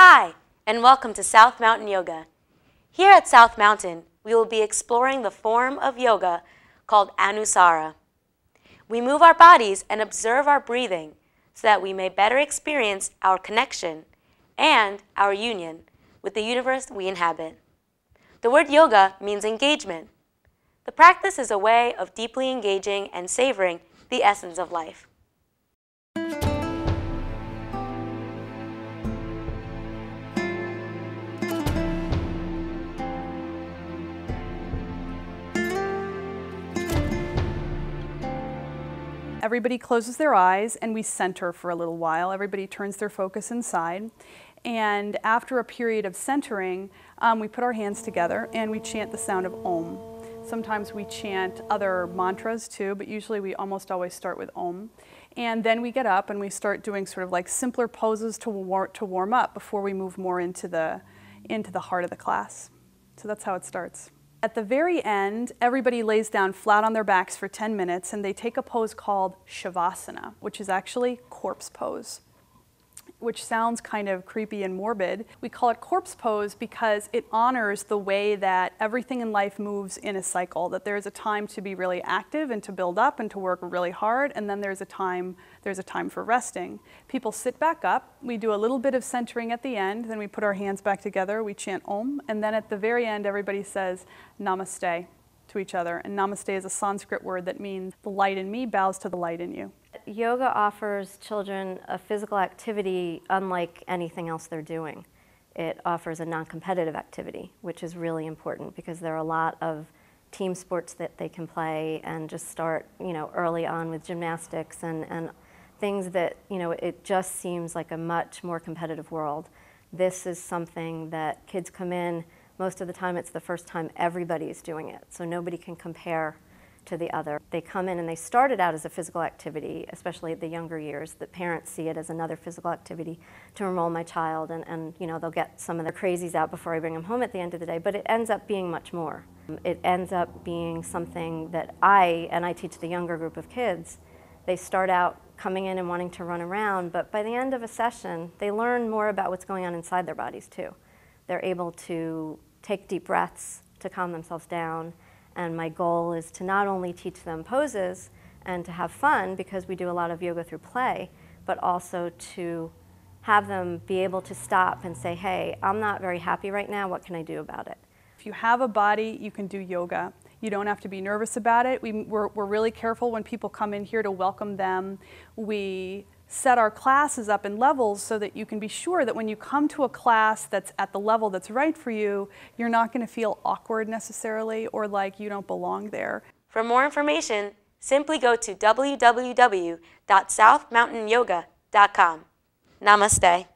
Hi, and welcome to South Mountain Yoga. Here at South Mountain, we will be exploring the form of yoga called Anusara. We move our bodies and observe our breathing so that we may better experience our connection and our union with the universe we inhabit. The word yoga means engagement. The practice is a way of deeply engaging and savoring the essence of life. Everybody closes their eyes and we center for a little while. Everybody turns their focus inside. And after a period of centering, we put our hands together and we chant the sound of Om. Sometimes we chant other mantras too, but usually we almost always start with Om. And then we get up and we start doing sort of like simpler poses to warm up before we move more into the heart of the class. So that's how it starts. At the very end, everybody lays down flat on their backs for 10 minutes and they take a pose called Shavasana, which is actually corpse pose, which sounds kind of creepy and morbid. We call it corpse pose because it honors the way that everything in life moves in a cycle, that there's a time to be really active and to build up and to work really hard, and then there's a time for resting. People sit back up, we do a little bit of centering at the end, then we put our hands back together, we chant Om, and then at the very end everybody says Namaste to each other. And Namaste is a Sanskrit word that means the light in me bows to the light in you. Yoga offers children a physical activity unlike anything else they're doing. It offers a non-competitive activity, which is really important because there are a lot of team sports that they can play and just start, early on with gymnastics and things that, it just seems like a much more competitive world. This is something that kids come in, most of the time it's the first time everybody's doing it, so nobody can compare to the other. They come in and they start it out as a physical activity, especially at the younger years. The parents see it as another physical activity to enroll my child, and they'll get some of their crazies out before I bring them home at the end of the day, but it ends up being much more. It ends up being something that I teach the younger group of kids. They start out coming in and wanting to run around, but by the end of a session, they learn more about what's going on inside their bodies too. They're able to take deep breaths to calm themselves down. And my goal is to not only teach them poses and to have fun, because we do a lot of yoga through play, but also to have them be able to stop and say, hey, I'm not very happy right now, what can I do about it? If you have a body, you can do yoga. You don't have to be nervous about it. We're really careful when people come in here to welcome them. We set our classes up in levels so that you can be sure that when you come to a class that's at the level that's right for you, you're not going to feel awkward necessarily or like you don't belong there. For more information, simply go to www.southmountainyoga.com. Namaste.